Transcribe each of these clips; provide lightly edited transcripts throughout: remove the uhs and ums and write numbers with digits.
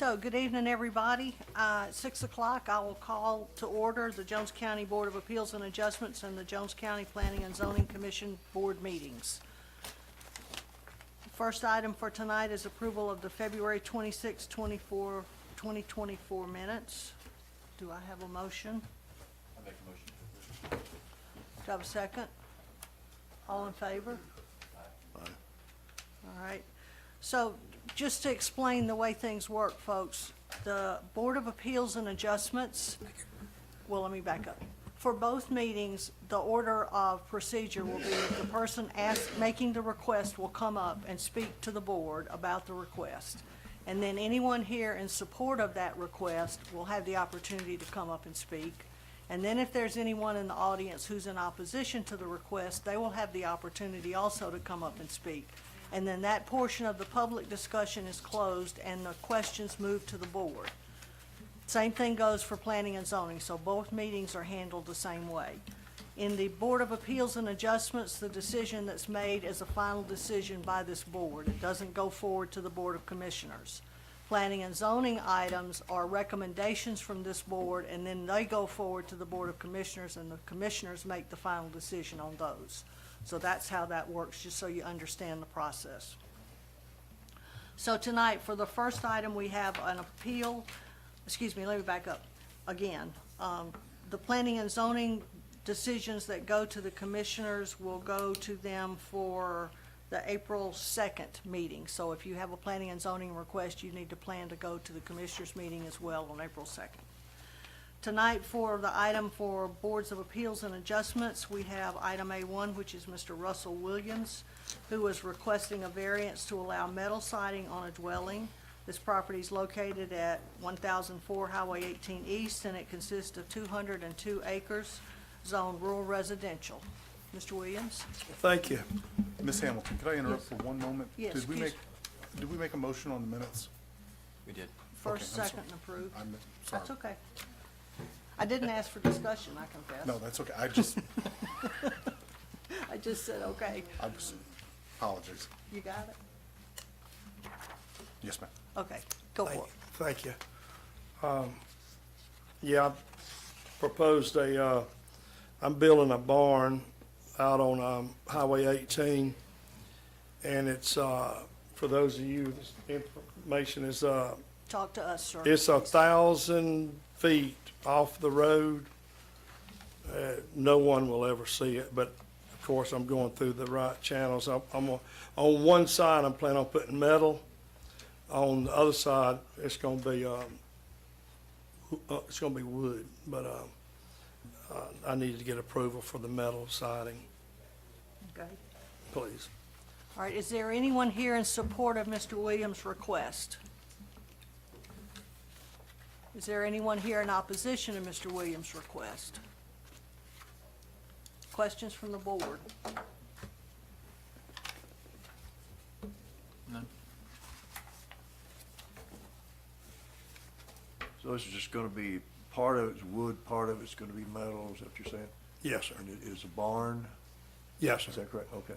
So, good evening, everybody. At 6 o'clock, I will call to order the Jones County Board of Appeals and Adjustments and the Jones County Planning and Zoning Commission Board meetings. First item for tonight is approval of the February 26, 2024 minutes. Do I have a motion? I make a motion to approve. Do I have a second? All in favor? All right. So, just to explain the way things work, folks, the Board of Appeals and Adjustments, well, let me back up. For both meetings, the order of procedure will be the person making the request will come up and speak to the board about the request. And then anyone here in support of that request will have the opportunity to come up and speak. And then if there's anyone in the audience who's in opposition to the request, they will have the opportunity also to come up and speak. And then that portion of the public discussion is closed and the questions move to the board. Same thing goes for planning and zoning, so both meetings are handled the same way. In the Board of Appeals and Adjustments, the decision that's made is a final decision by this board. It doesn't go forward to the Board of Commissioners. Planning and zoning items are recommendations from this board, and then they go forward to the Board of Commissioners, and the commissioners make the final decision on those. So that's how that works, just so you understand the process. So tonight, for the first item, we have an appeal, excuse me, let me back up again. The planning and zoning decisions that go to the commissioners will go to them for the April 2nd meeting. So if you have a planning and zoning request, you need to plan to go to the commissioners meeting as well on April 2nd. Tonight, for the item for Boards of Appeals and Adjustments, we have item A1, which is Mr. Russell Williams, who is requesting a variance to allow metal siding on a dwelling. This property is located at 1004 Highway 18 East, and it consists of 202 acres, zoned rural residential. Mr. Williams? Thank you. Ms. Hamilton, could I interrupt for one moment? Yes, Did we please. make a motion on the minutes? We did. First, Okay, I'm second, and approved. I'm sorry. That's okay. I didn't ask for discussion, I confess. No, that's okay. I just said, okay. Apologies. You got it? Yes, ma'am. Okay, go for it. Thank you. Yeah, I proposed I'm building a barn out on Highway 18, and it's, for those of you, this information is, Talk to us, sir. it's 1,000 feet off the road. No one will ever see it, but of course, I'm going through the right channels. On one side, I'm planning on putting metal. On the other side, it's going to be wood, but I need to get approval for the metal siding, Okay. please. All right, is there anyone here in support of Mr. Williams' request? Is there anyone here in opposition to Mr. Williams' request? Questions from the board? None. So this is just gonna be, part of it's wood, part of it's gonna be metal, is that what you're saying? Yes, sir. And it is a barn, Yes, is sir. that correct? Okay.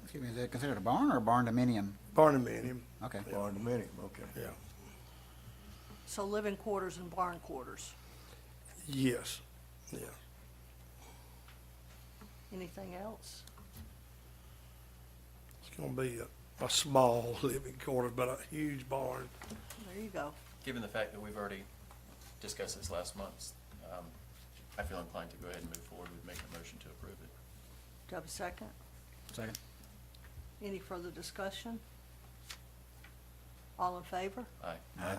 Excuse me, is it considered a barn or a barn dominium? Barnuminium, Okay. Barn dominium, okay. yeah. So living quarters and barn quarters. Yes, yeah. Anything else? It's going to be a small living quarters, but a huge barn. There you go. Given the fact that we've already discussed this last month, I feel inclined to go ahead and move forward with making a motion to approve it. Do I have a second? Second. Any further discussion? All in favor? Aye.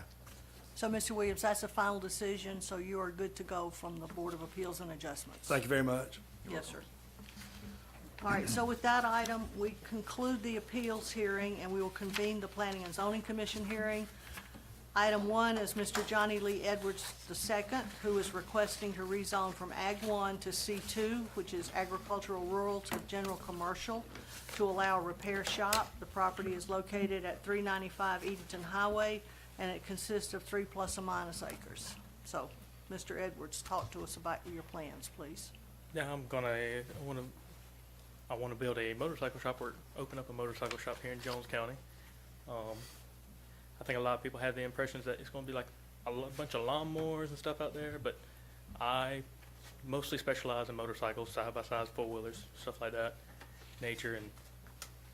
So, Mr. Williams, that's a final decision, so you are good to go from the Board of Appeals and Adjustments. Thank you very much. Yes, sir. All right, so with that item, we conclude the appeals hearing, and we will convene the Planning and Zoning Commission hearing. Item 1 is Mr. Johnny Lee Edwards II, who is requesting to rezone from Ag 1 to C2, which is agricultural rural to general commercial, to allow a repair shop. The property is located at 395 Edenton Highway, and it consists of 3 plus or minus acres. So, Mr. Edwards, talk to us about your plans, please. Yeah, I want to build a motorcycle shop or open up a motorcycle shop here in Jones County. I think a lot of people have the impressions that it's going to be like a bunch of lawnmowers and stuff out there, but I mostly specialize in motorcycles, side-by-sides, four-wheelers, stuff like that, nature, and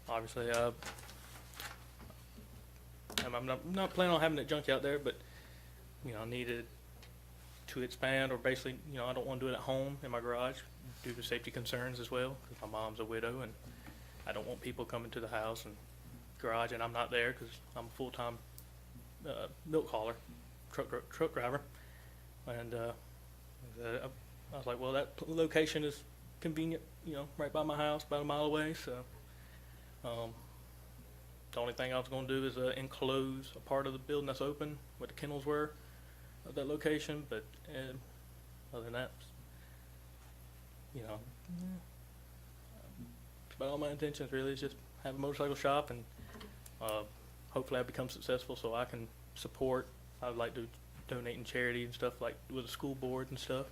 obviously, I'm not planning on having it junk out there, but, you know, I needed to expand, or basically, you know, I don't want to do it at home in my garage due to safety concerns as well, because my mom's a widow, and I don't want people coming to the house and garage, and I'm not there because I'm a full-time milk hauler, truck driver, and I was like, well, that location is convenient, you know, right by my house, about a mile away. So the only thing I was going to do is enclose a part of the building that's open where the kennels were at that location. But other than that, you know, it's about all my intentions really is just have a motorcycle shop, and hopefully I become successful so I can support. I would like to donate in charity and stuff, like with the school board and stuff.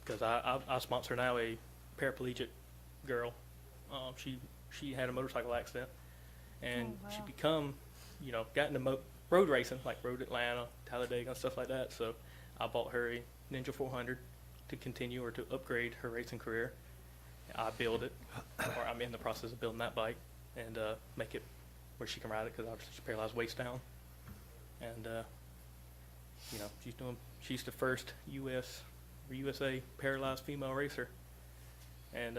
Because I sponsor now a paraplegic girl. She had a motorcycle accident, and Oh, wow. she got into road racing, like Road Atlanta, Talladega, and stuff like that. So I bought her a Ninja 400 to continue or to upgrade her racing career. I build it, or I'm in the process of building that bike, and make it where she can ride it, because obviously she's paralyzed waist down. And you know, she's the first USA paralyzed female racer, and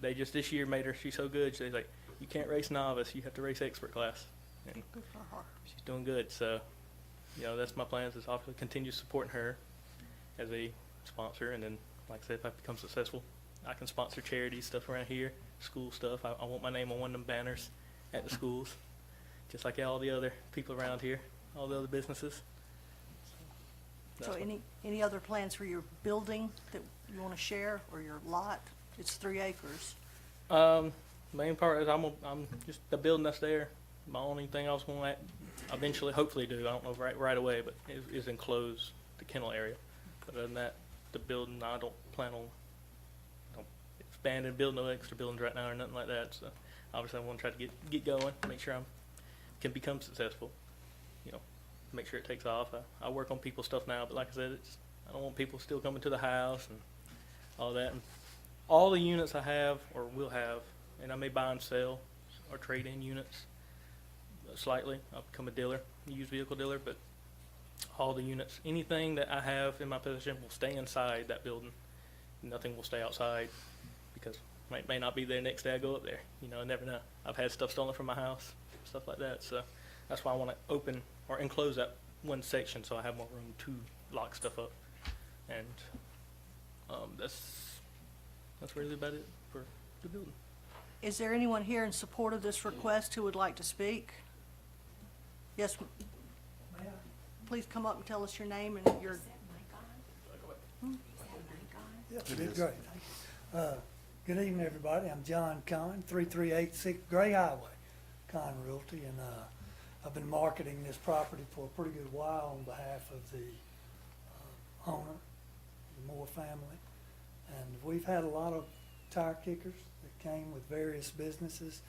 they just this year made her. She's so good. She's like, you can't race novice. You have to race expert class, and Good for her. she's doing good. So, you know, that's my plans is obviously continue supporting her as a sponsor, and then, like I said, if I become successful, I can sponsor charity stuff around here, school stuff. I want my name on one of them banners at the schools, just like all the other people around here, all the other businesses. So That's what- any other plans for your building that you want to share, or your lot? It's 3 acres. Main part is I'm just the building that's there. My only thing I was going to eventually, hopefully do, I don't know right away, but is enclose the kennel area. But other than that, the building, I don't plan on expanding, building no extra buildings right now or nothing like that. So obviously I want to try to get going, make sure can become successful. You know, make sure it takes off. I work on people's stuff now, but like I said, I don't want people still coming to the house and all that. And all the units I have or will have, and I may buy and sell or trade in units slightly. I'll become a dealer, a used vehicle dealer, but all the units, anything that I have in my possession will stay inside that building. Nothing will stay outside, because it may not be there next day I go up there. You know, I never know. I've had stuff stolen from my house, stuff like that. So that's why I want to open or enclose that one section so I have more room to lock stuff up. And that's really about it for the building. Is there anyone here in support of this request who would like to speak? Yes, please come up and tell us your name and your, Yes, you did great. Good evening, everybody. I'm John Kahn, 3386 Gray Highway, Kahn Realty, and I've been marketing this property for a pretty good while on behalf of the owner, the Moore family. And we've had a lot of tire kickers that came with various businesses.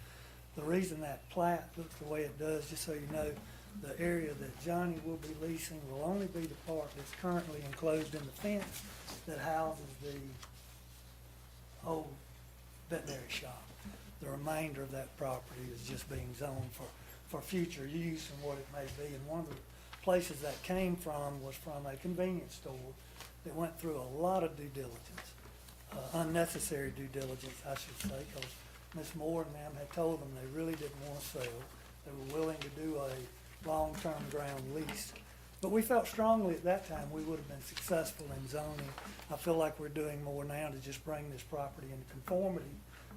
The reason that plat looks the way it does, just so you know, the area that Johnny will be leasing will only be the part that's currently enclosed in the fence that houses the old veterinary shop. The remainder of that property is just being zoned for future use and what it may be. And one of the places that came from was from a convenience store that went through a lot of due diligence, unnecessary due diligence, I should say, because Ms. Moore and them had told them they really didn't want to sell. They were willing to do a long-term ground lease. But we felt strongly at that time we would have been successful in zoning. I feel like we're doing more now to just bring this property into conformity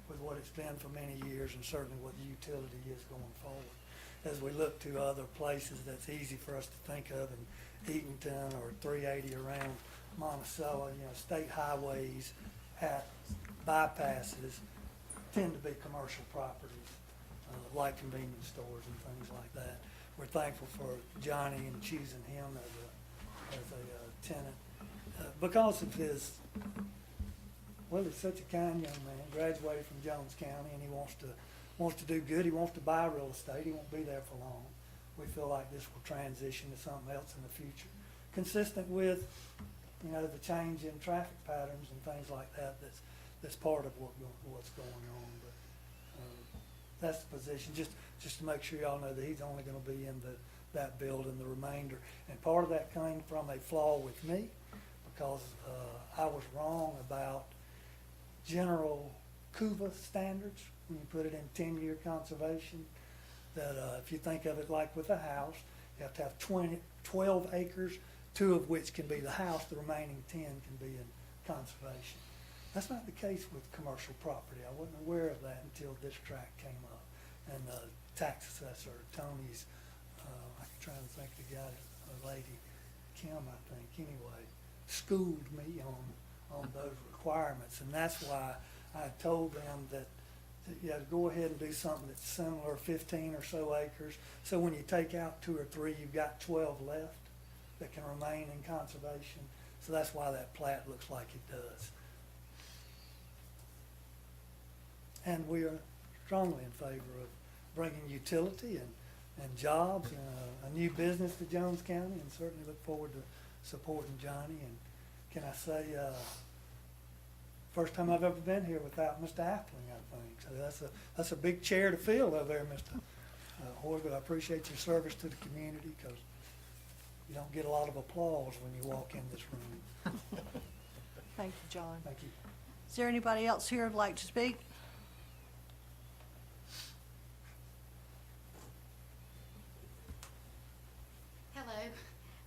with what it's been for many years, and certainly what the utility is going forward. As we look to other places that's easy for us to think of in Eatonton or 380 around Monticello, you know, state highways at bypasses tend to be commercial properties, like convenience stores and things like that. We're thankful for Johnny and choosing him as a tenant because of his, well, he's such a kind young man, graduated from Jones County, and he wants to do good. He wants to buy real estate. He won't be there for long. we feel like this will transition to something else in the future, consistent with, you know, the change in traffic patterns and things like that, that's part of what's going on, but, that's the position, just to make sure y'all know that he's only gonna be in that building, the remainder. And part of that came from a flaw with me, because, I was wrong about general CUVA standards, when you put it in 10-year conservation, that, if you think of it like with a house, you have to have 12 acres, 2 of which can be the house, the remaining 10 can be in conservation. That's not the case with commercial property. I wasn't aware of that until this tract came up. And the tax assessor, Tony's, I'm trying to think of the guy, a lady, Kim, I think, anyway, schooled me on those requirements. And that's why I told them that, you know, go ahead and do something that's similar, 15 or so acres. So when you take out 2 or 3, you've got 12 left that can remain in conservation. So that's why that plat looks like it does. And we are strongly in favor of bringing utility and jobs and a new business to Jones County, and certainly look forward to supporting Johnny. And can I say, first time I've ever been here without Mr. Appling, I think. So that's a big chair to fill over there, Mr. Hoy, but I appreciate your service to the community, because you don't get a lot of applause when you walk in this room. Thank you, John. Thank you. Is there anybody else here who'd like to speak?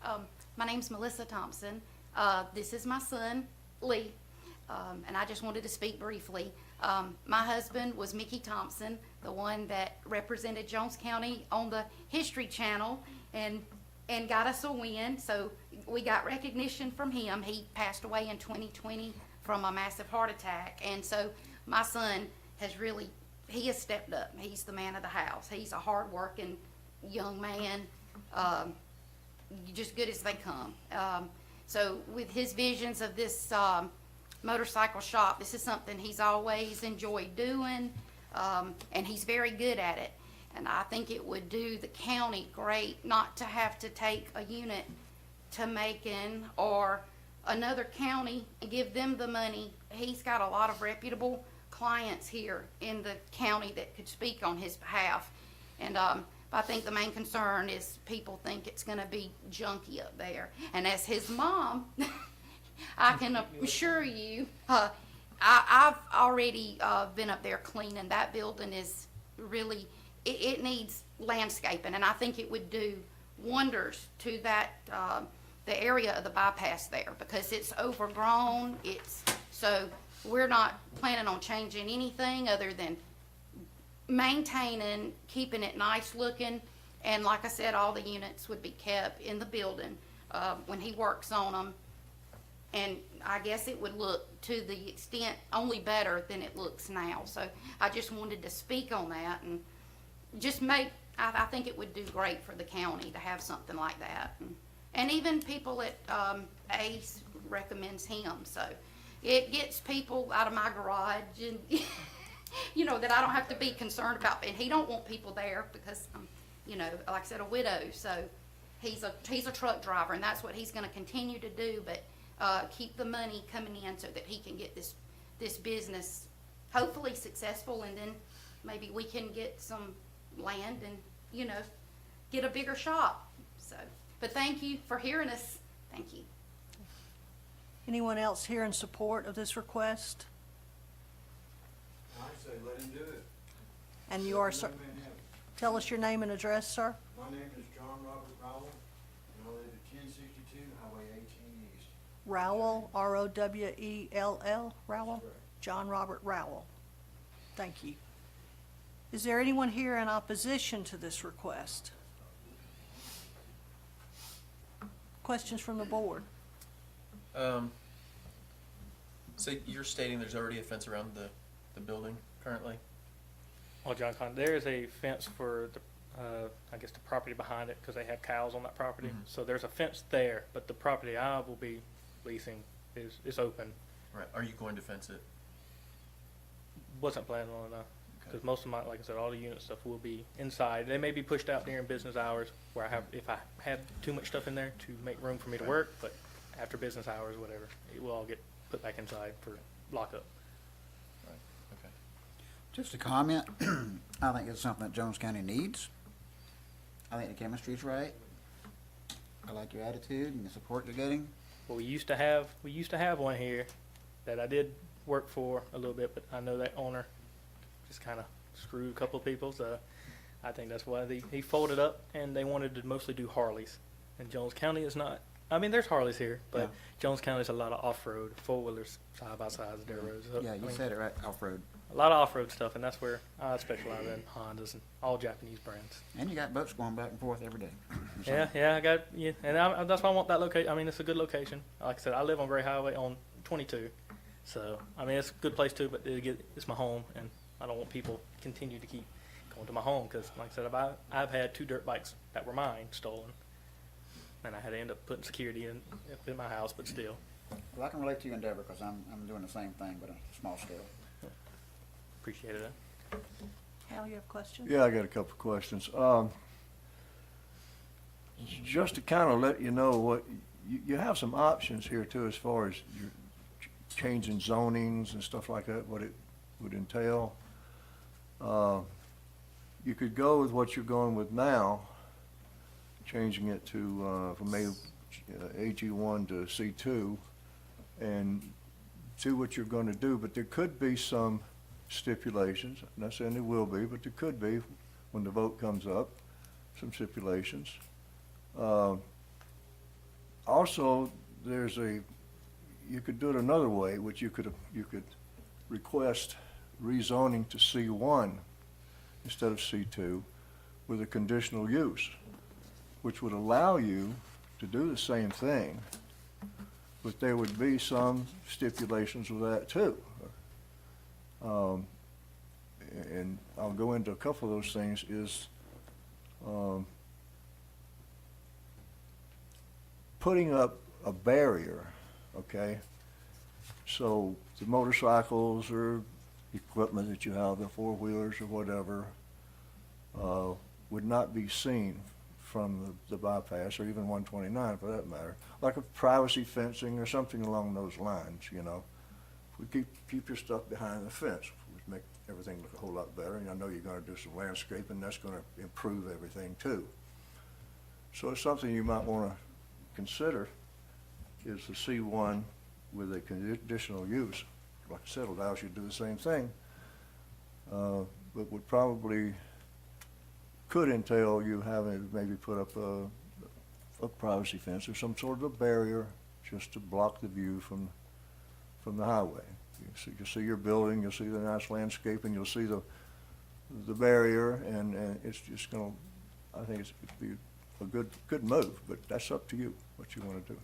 Hello, my name's Melissa Thompson. This is my son, Lee, and I just wanted to speak briefly. My husband was Mickey Thompson, the one that represented Jones County on the History Channel and got us a win. So we got recognition from him. He passed away in 2020 from a massive heart attack. And so my son he has stepped up. He's the man of the house. He's a hard-working young man, just good as they come. So with his visions of this motorcycle shop, this is something he's always enjoyed doing, and he's very good at it. And I think it would do the county great not to have to take a unit to Macon or another county and give them the money. He's got a lot of reputable clients here in the county that could speak on his behalf. And I think the main concern is people think it's gonna be junky up there. And as his mom, I can assure you, I've already been up there cleaning. That building is really, it needs landscaping, and I think it would do wonders to that, the area of the bypass there, because it's overgrown. So we're not planning on changing anything other than maintaining, keeping it nice looking. And like I said, all the units would be kept in the building when he works on them. And I guess it would look to the extent only better than it looks now. So I just wanted to speak on that and just I think it would do great for the county to have something like that. And even people at ACE recommends him. So it gets people out of my garage and, you know, that I don't have to be concerned about. And he don't want people there because, you know, like I said, a widow. So he's a truck driver, and that's what he's going to continue to do. But keep the money coming in so that he can get this business hopefully successful, and then maybe we can get some land and, you know, get a bigger shop. So, but thank you for hearing us. Thank you. Anyone else here in support of this request? I say let him do it. And you are, sir, tell us your name and address, sir. My name is John Robert Rowell, and I live at 1062 Highway 18 East. Rowell, R-O-W-E-L-L, Rowell? Correct. John Robert Rowell. Thank you. Is there anyone here in opposition to this request? Questions from the board? So you're stating there's already a fence around the building currently? Well, John Con, there is a fence for the, I guess the property behind it, because they have cows on that property. Mhm. So there's a fence there, but the property I will be leasing is open. Right, are you going to fence it? Wasn't planning on, Okay. Because most of my, like I said, all the unit stuff will be inside. They may be pushed out during business hours where if I have too much stuff in there to make room for me to work, but after business hours, whatever, it will all get put back inside for lockup. Right, okay. Just a comment, I think it's something that Jones County needs. I think the chemistry's right. I like your attitude and the support you're getting. Well, we used to have one here that I did work for a little bit, but I know that owner just kind of screwed a couple of people, so I think that's why he folded up, and they wanted to mostly do Harleys. And Jones County is not, I mean, there's Harleys here, but Yeah. Jones County's a lot of off-road, four-wheelers, side-by-sides, dirt roads. So, Yeah, I you mean, said it right, off-road. a lot of off-road stuff, and that's where I specialize in, Hondas and all Japanese brands. And you got boats going back and forth every day. Yeah, I got, yeah, and that's why I want that location. I mean, it's a good location. Like I said, I live on Gray Highway on 22, so, I mean, it's a good place too, but it's my home, and I don't want people to continue to keep going to my home, because like I said, I've had 2 dirt bikes that were mine stolen, and I had to end up putting security in my house, but still. Well, I can relate to you, Endeavor, because I'm doing the same thing, but on a small scale. Appreciated it. Hal, you have questions? Yeah, I got a couple of questions. Just to kind of let you know what, you have some options here too, as far as your changing zonings and stuff like that, what it would entail. You could go with what you're going with now, changing it to, from AG1 to C2, and see what you're going to do, but there could be some stipulations. I'm not saying there will be, but there could be, when the vote comes up, some stipulations. Also, you could do it another way, which you could request rezoning to C1 instead of C2 with a conditional use, which would allow you to do the same thing, but there would be some stipulations with that too. And I'll go into a couple of those things, is putting up a barrier, okay? So the motorcycles or equipment that you have, the four-wheelers or whatever, would not be seen from the bypass, or even 129 for that matter, like a privacy fencing or something along those lines, you know. If we keep your stuff behind the fence, which make everything look a whole lot better, and I know you're gonna do some landscaping, that's gonna improve everything too. So it's something you might wanna consider, is the C1 with a conditional use. Like I said, allows you to do the same thing, but would probably, could entail you having to maybe put up a privacy fence or some sort of a barrier just to block the view from the highway. You'll see your building, you'll see the nice landscaping, you'll see the barrier, and it's just gonna, I think it'd be a good move, but that's up to you, what you wanna do.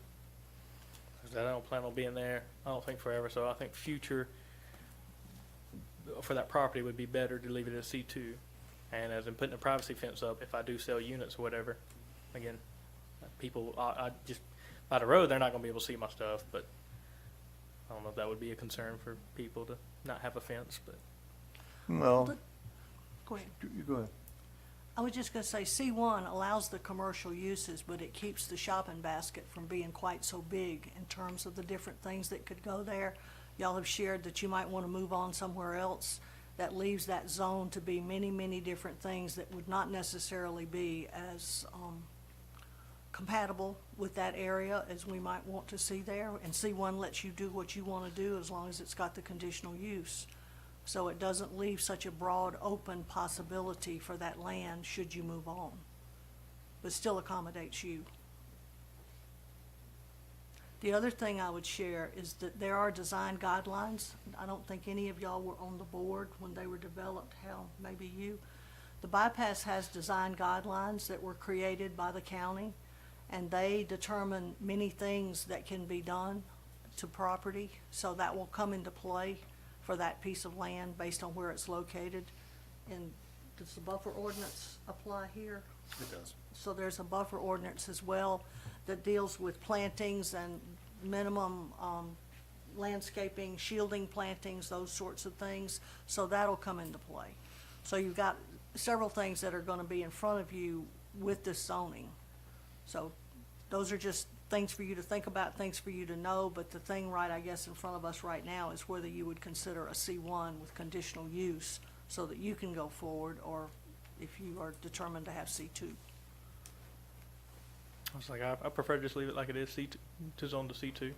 I don't plan on being there, I don't think forever, so I think future for that property would be better to leave it as C2. And as in putting a privacy fence up, if I do sell units or whatever, again, people, I just, by the road, they're not gonna be able to see my stuff, but I don't know if that would be a concern for people to not have a fence, but. Well, Go ahead. you go ahead. I was just gonna say, C1 allows the commercial uses, but it keeps the shopping basket from being quite so big in terms of the different things that could go there. Y'all have shared that you might wanna move on somewhere else. That leaves that zone to be many, many different things that would not necessarily be as, compatible with that area as we might want to see there. And C1 lets you do what you wanna do as long as it's got the conditional use. So it doesn't leave such a broad, open possibility for that land should you move on, but still accommodates you. The other thing I would share is that there are design guidelines. I don't think any of y'all were on the board when they were developed. Hell, maybe you. The bypass has design guidelines that were created by the county, and they determine many things that can be done to property. So that will come into play for that piece of land based on where it's located. And does the buffer ordinance apply here? It does. So there's a buffer ordinance as well that deals with plantings and minimum landscaping, shielding plantings, those sorts of things. So that'll come into play. So you've got several things that are gonna be in front of you with this zoning. So those are just things for you to think about, things for you to know, but the thing right, I guess, in front of us right now is whether you would consider a C1 with conditional use so that you can go forward, or if you are determined to have C2. I was like, I prefer to just leave it like it is, C2, to zone to C2.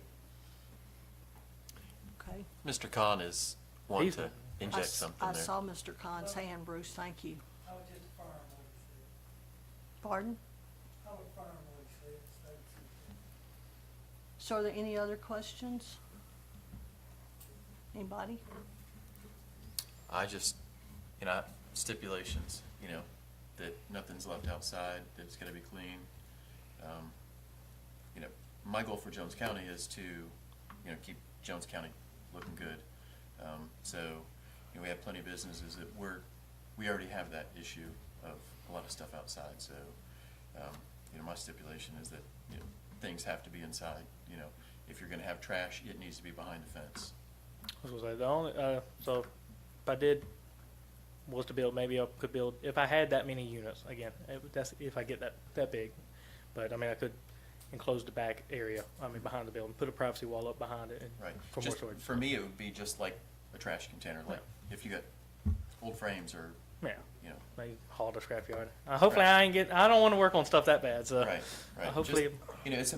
Okay? Mr. Khan is wanting He's- to inject something I there. saw Mr. Khan's hand, Bruce, thank you. I would just affirm what he Pardon? said. I would affirm what he said. So are there any other questions? Anybody? I just, stipulations, that nothing's left outside, that it's gonna be clean. My goal for Jones County is to, keep Jones County looking good. So, we have plenty of businesses that we already have that issue of a lot of stuff outside, so, my stipulation is that, things have to be inside, if you're gonna have trash, it needs to be behind the fence. I was gonna say, the only, so was to build, maybe I could build, if I had that many units, again, that's if I get that big. But, I could enclose the back area, behind the building, put a privacy wall up behind it and Right. for more Just, storage. for me, it would be just like a trash container, like if you got old frames or, Yeah, you know, maybe haul to scrapyard. Hopefully I don't want to work on stuff that bad, so. right, right. Hopefully, Just,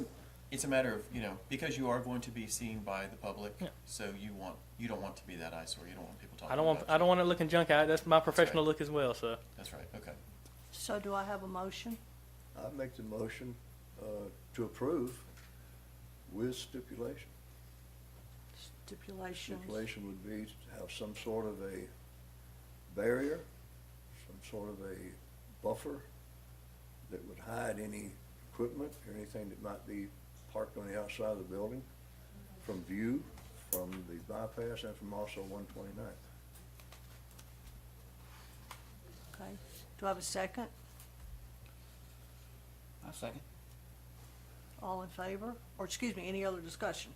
it's a matter of, because you are going to be seen by the public, Yeah. so you don't want to be that eyesore, you don't want people talking I don't about want you. it looking junk out. That's my professional right. look as well, so. That's right, okay. So do I have a motion? I make the motion to approve with stipulation. Stipulations? Stipulation would be to have some sort of a barrier, some sort of a buffer that would hide any equipment or anything that might be parked on the outside of the building from view, from the bypass and from also 129th. Okay. Do I have a second? I second. All in favor? Or, excuse me, any other discussion?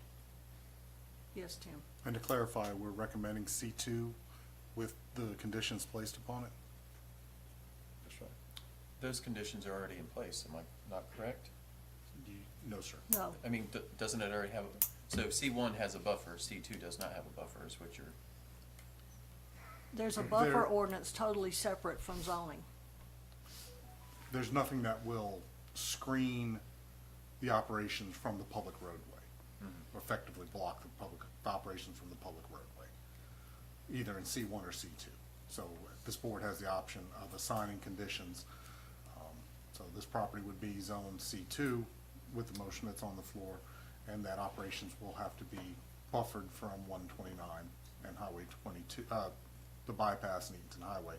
Yes, Tim? And to clarify, we're recommending C2 with the conditions placed upon it? That's right. Those conditions are already in place, am I not correct? No, sir. No. I mean, doesn't it already have, so C1 has a buffer, C2 does not have a buffer, is what you're, There's a buffer There- ordinance totally separate from zoning. There's nothing that will screen the operations from the public roadway, or effectively block the operations from the public roadway, either in C1 or C2. So this board has the option of assigning conditions. So this property would be zoned C2 with the motion that's on the floor, and that operations will have to be buffered from 129 and Highway 22, the bypass and Eatonton Highway.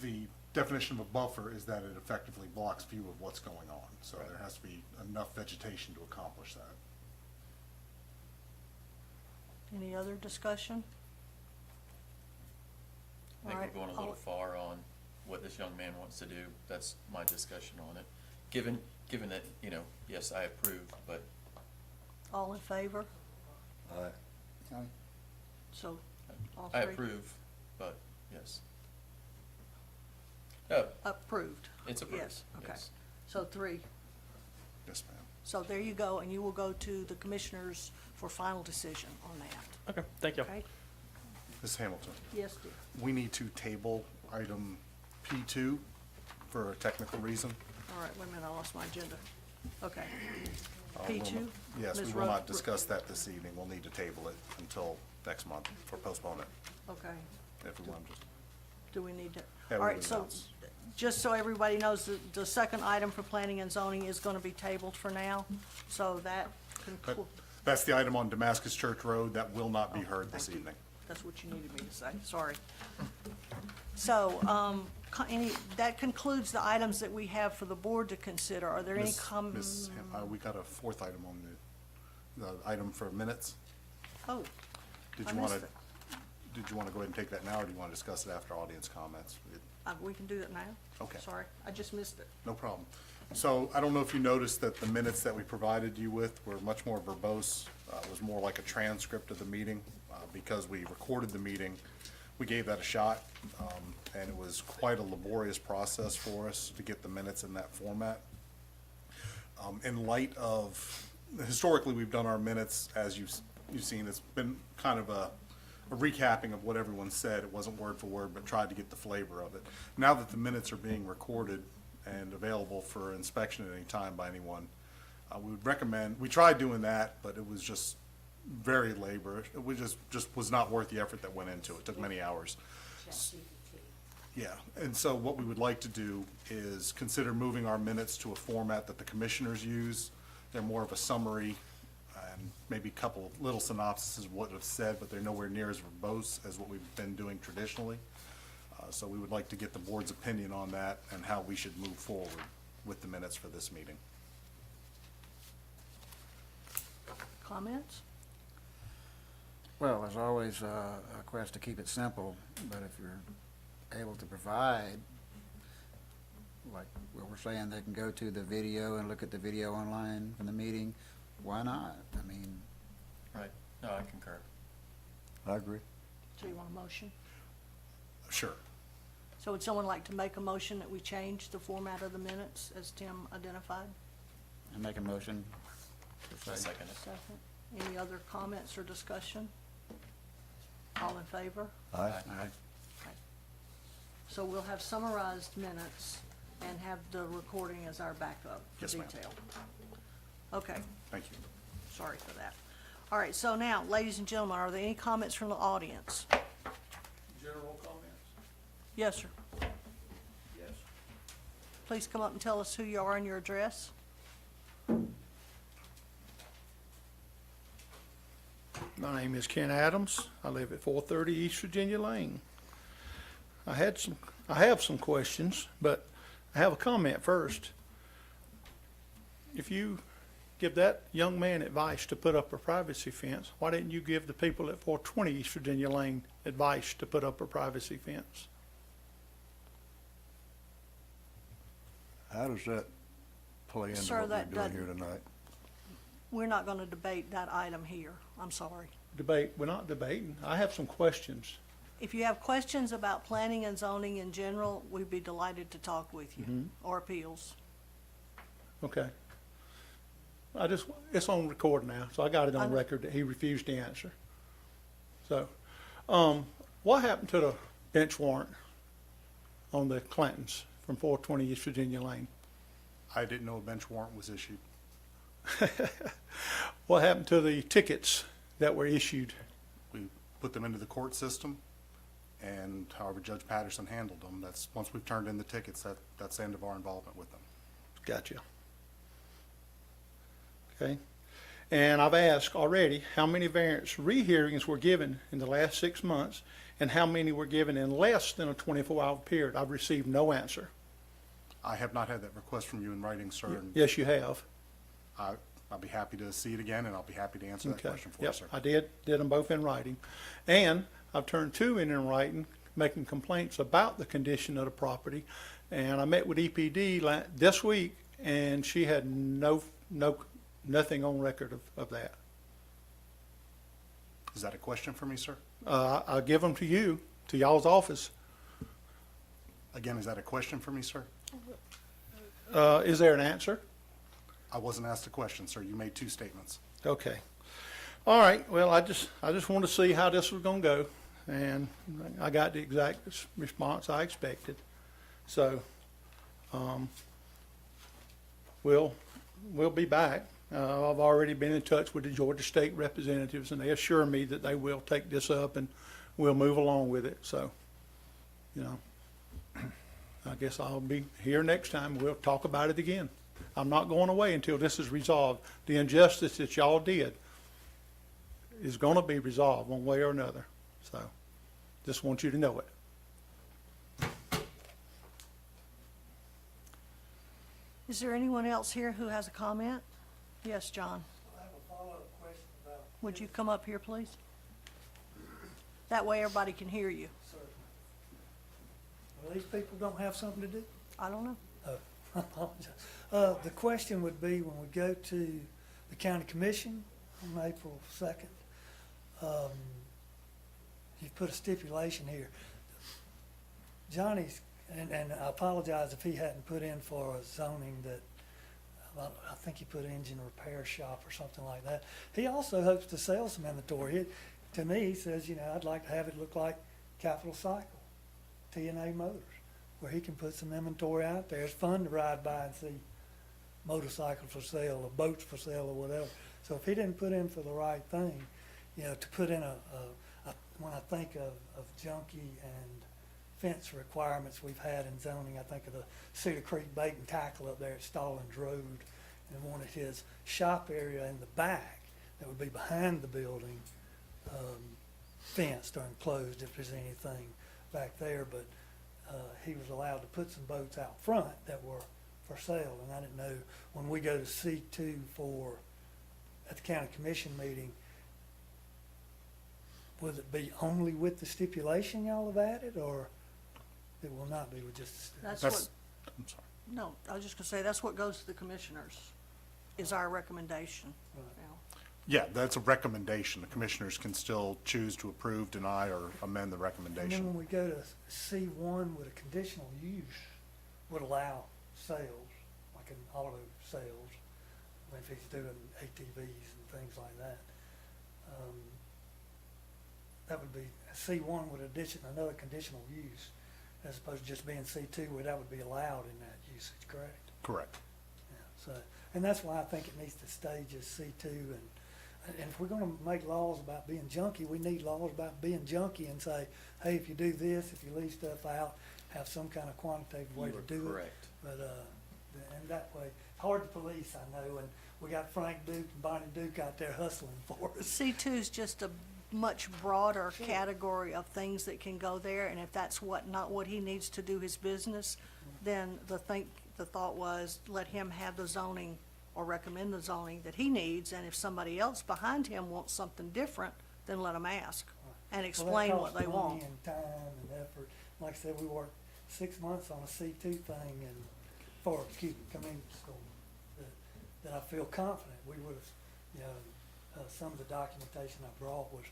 The definition of a buffer is that it effectively blocks view of what's going on, so there has to be enough vegetation to accomplish that. Any other discussion? I think All right, we're going a little all- far on what this young man wants to do. That's my discussion on it. Given that, yes, I approve, but All in favor? Aye. So, all I three? approve, but yes. No, Approved? it's approved. Yes, okay. yes. So three. Yes, ma'am. So there you go, and you will go to the commissioners for final decision on that, Okay, thank you. okay? Ms. Hamilton, Yes, dear. we need to table item P2 for a technical reason. All right, wait a minute, I lost my agenda. Okay. We'll P2? not- Yes, we Ms. will Ro- not discuss that this evening. We'll need to table it until next month for postponement, Okay. if we want to. Do we need to? Yeah, All we right, would so, announce. just so everybody knows, the second item for planning and zoning is gonna be tabled for now, so that But concludes. that's the item on Damascus Church Road that will not be heard this Thank you. evening. That's what you needed me to say, sorry. So, that concludes the items that we have for the board to consider. Are there any Ms. We got a fourth item on the item for minutes. Oh, Did I you want missed to, it. did you want to go ahead and take that now, or do you want to discuss it after audience comments? We can do that now? Okay. Sorry, I just missed it. No problem. So I don't know if you noticed that the minutes that we provided you with were much more verbose. It was more like a transcript of the meeting. Because we recorded the meeting, we gave that a shot, and it was quite a laborious process for us to get the minutes in that format. In light of, historically, we've done our minutes, as you've seen, it's been kind of a recapping of what everyone said. It wasn't word for word, but tried to get the flavor of it. Now that the minutes are being recorded and available for inspection at any time by anyone, we would recommend, we tried doing that, but it was just very laborious. It was just was not worth the effort that went into it. It took many hours. Yeah, and so what we would like to do is consider moving our minutes to a format that the commissioners use. They're more of a summary and maybe a couple of little synopsises of what was said, but they're nowhere near as verbose as what we've been doing traditionally. So we would like to get the board's opinion on that and how we should move forward with the minutes for this meeting. Comments? Well, there's always a request to keep it simple, but if you're able to provide, like what we're saying, they can go to the video and look at the video online from the meeting, why not? I mean, Right. No, I concur. I agree. So you want a motion? Sure. So would someone like to make a motion that we change the format of the minutes as Tim identified? I make a motion. to I say- second it. Second. Any other comments or discussion? All in favor? Aye. Aye. So we'll have summarized minutes and have the recording as our backup for Yes, ma'am. detail. Okay, Thank you. sorry for that. All right, so now, ladies and gentlemen, are there any comments from the audience? General comments? Yes, sir. Yes. Please come up and tell us who you are and your address. My name is Ken Adams. I live at 430 East Virginia Lane. I have some questions, but I have a comment first. If you give that young man advice to put up a privacy fence, why didn't you give the people at 420 East Virginia Lane advice to put up a privacy fence? How does that play into Sir, what we're that doing doesn't- here tonight? We're not gonna debate that item here. I'm sorry. We're not debating. I have some questions. If you have questions about planning and zoning in general, we'd be delighted to talk with you, or appeals. Okay. It's on record now, so I got it I on know. record that he refused to answer. So, what happened to the bench warrant on the Clintons from 420 East Virginia Lane? I didn't know a bench warrant was issued. What happened to the tickets that were issued? We put them into the court system, and however Judge Patterson handled them, once we've turned in the tickets, that's the end of our involvement with them. Gotcha. Okay. And I've asked already, how many variance rehearings were given in the last 6 months, and how many were given in less than a 24-hour period? I've received no answer. I have not had that request from you in writing, sir, and Yes, you have. I'll be happy to see it again, and I'll be happy to answer that Okay. question for you, Yep, sir. I did them both in writing. And I've turned 2 in writing, making complaints about the condition of the property. And I met with EPD this week, and she had nothing on record of that. Is that a question for me, sir? I'll give them to you, to y'all's office. Again, is that a question for me, sir? Is there an answer? I wasn't asked a question, sir. You made 2 statements. Okay. All right, well, I just wanted to see how this was gonna go, and I got the exact response I expected. So, we'll be back. I've already been in touch with the Georgia State representatives, and they assure me that they will take this up and we'll move along with it, so, you know, I guess I'll be here next time. We'll talk about it again. I'm not going away until this is resolved. The injustice that y'all did is gonna be resolved one way or another, so, just want you to know it. Is there anyone else here who has a comment? Yes, John. I have a follow-up question about. Would you come up here, please? That way everybody can hear you. Well, these people don't have something to do? I don't know. I apologize. The question would be, when we go to the county commission on April 2nd, you've put a stipulation here. Johnny's, and I apologize if he hadn't put in for a zoning that, I think he put engine repair shop or something like that. He also hopes to sell some inventory. To me, he says, you know, I'd like to have it look like Capital Cycle, TNA Motors, where he can put some inventory out there. It's fun to ride by and see motorcycles for sale or boats for sale or whatever. So if he didn't put in for the right thing, you know, to put in when I think of junkie and fence requirements we've had in zoning, I think of the Cedar Creek Bait and Tackle up there at Stallings Road, and wanted his shop area in the back that would be behind the building, fenced or enclosed if there's anything back there, but he was allowed to put some boats out front that were for sale, and I didn't know, when we go to C2 at the county commission meeting, will it be only with the stipulation y'all have added, or it will not be with just the That's That's, what, I'm sorry. no, I was just gonna say, that's what goes to the commissioners, is our recommendation. Right. Yeah. Yeah, that's a recommendation. The commissioners can still choose to approve, deny, or amend the And then recommendation. when we go to C1 with a conditional use, would allow sales, like an auto sales, if he's doing ATVs and things like that. That would be, C1 would addition, another conditional use, as opposed to just being C2, where that would be allowed in that usage, correct? Correct. Yeah, so, and that's why I think it needs to stay just C2, and if we're gonna make laws about being junky, we need laws about being junky and say, hey, if you do this, if you leave stuff out, have some kind of quantitative way You to are do it. correct. But, and that way, it's hard to police, I know, and we got Frank Duke and Bonnie Duke out there hustling for us. C2 is just a much broader category of things that can go there, and if that's not what he needs to do his business, then the thought was, let him have the zoning or recommend the zoning that he needs, and if somebody else behind him wants something different, then let them ask and explain what they Well, want. that costs money and time and effort. Like I said, we worked 6 months on a C2 thing and for community school, that I feel confident we would have, you know, some of the documentation I brought was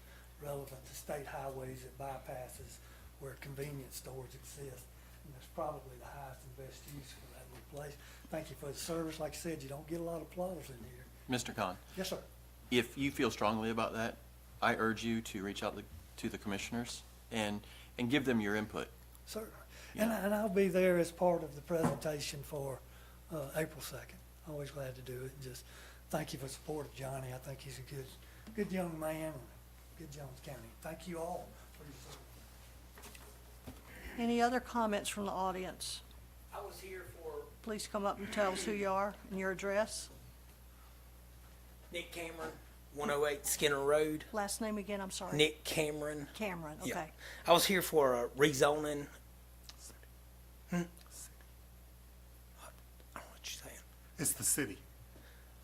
relevant to state highways at bypasses where convenience stores exist. And that's probably the highest and best use for that little place. Thank you for the service. Like I said, you don't get a lot of applause in here. Mr. Khan, Yes, sir. if you feel strongly about that, I urge you to reach out to the commissioners and give them your input. Certainly. Yeah. And I'll be there as part of the presentation for April 2nd. Always glad to do it. And just thank you for the support of Johnny. I think he's a good young man and good Jones County. Thank you all for your support. Any other comments from the audience? I was here for Please come up and tell us who you are and your address. Nick Cameron, 108 Skinner Road. Last name again, I'm sorry. Nick Cameron. Cameron, Yeah. okay. I was here for a rezoning. I don't know what you're saying. It's the city.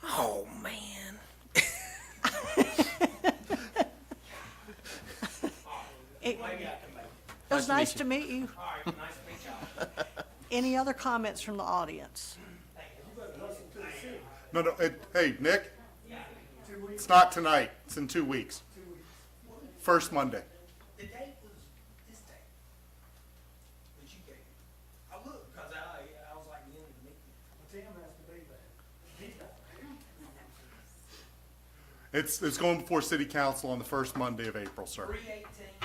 Oh, man. It Maybe I can make it. it was Nice nice to to meet you. All right, nice to meet y'all. Any other comments from the audience? No, hey, Nick? It's not tonight. It's in 2 weeks. First Monday. The date was this date that you gave me. I looked because I was like, the end of the meeting. Tim has to be there. He's not. It's going before city council on the first Monday of April, sir. 3/18/24.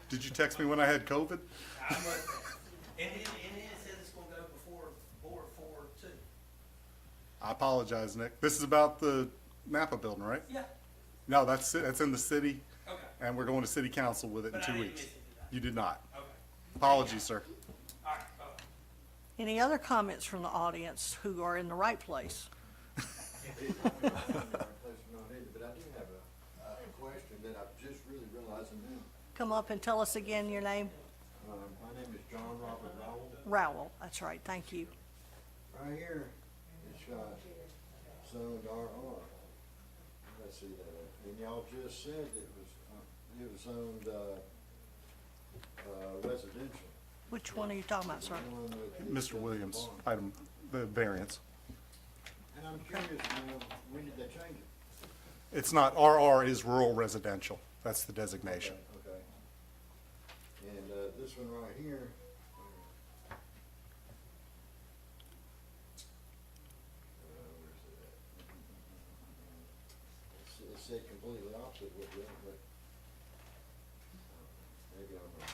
Did you text me when I had COVID? I must have. And it says it's gonna go before board 4/2. I apologize, Nick. This is about the Napa building, right? Yeah. No, that's in the city, Okay. and we're going to city council with it in But I 2 didn't weeks. miss it, did I? You did not. Okay. Apologies, sir. All right. Bye-bye. Any other comments from the audience who are in the right place? But I do have a question that I've just really realizing now. Come up and tell us again your name. My name is John Robert Rowell. Rowell, that's right, thank you. Right here, it's got zoned RR. Let's see that, and y'all just said it was zoned, residential. Which one are you talking about, sir? The one with- Mr. Williams, item, the variance. And I'm curious, when did they change it? It's not, RR is rural residential. That's the designation. Okay. And, this one right here, where's it at? It said completely opposite what we, but, maybe I'm wrong.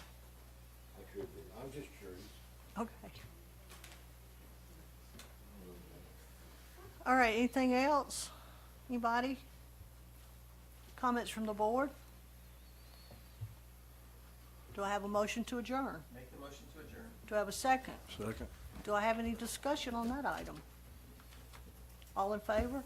I could be, I'm just curious. Okay. All right, anything else? Anybody? Comments from the board? Do I have a motion to adjourn? Make the motion to adjourn. Do I have a second? Second. Do I have any discussion on that item? All in favor?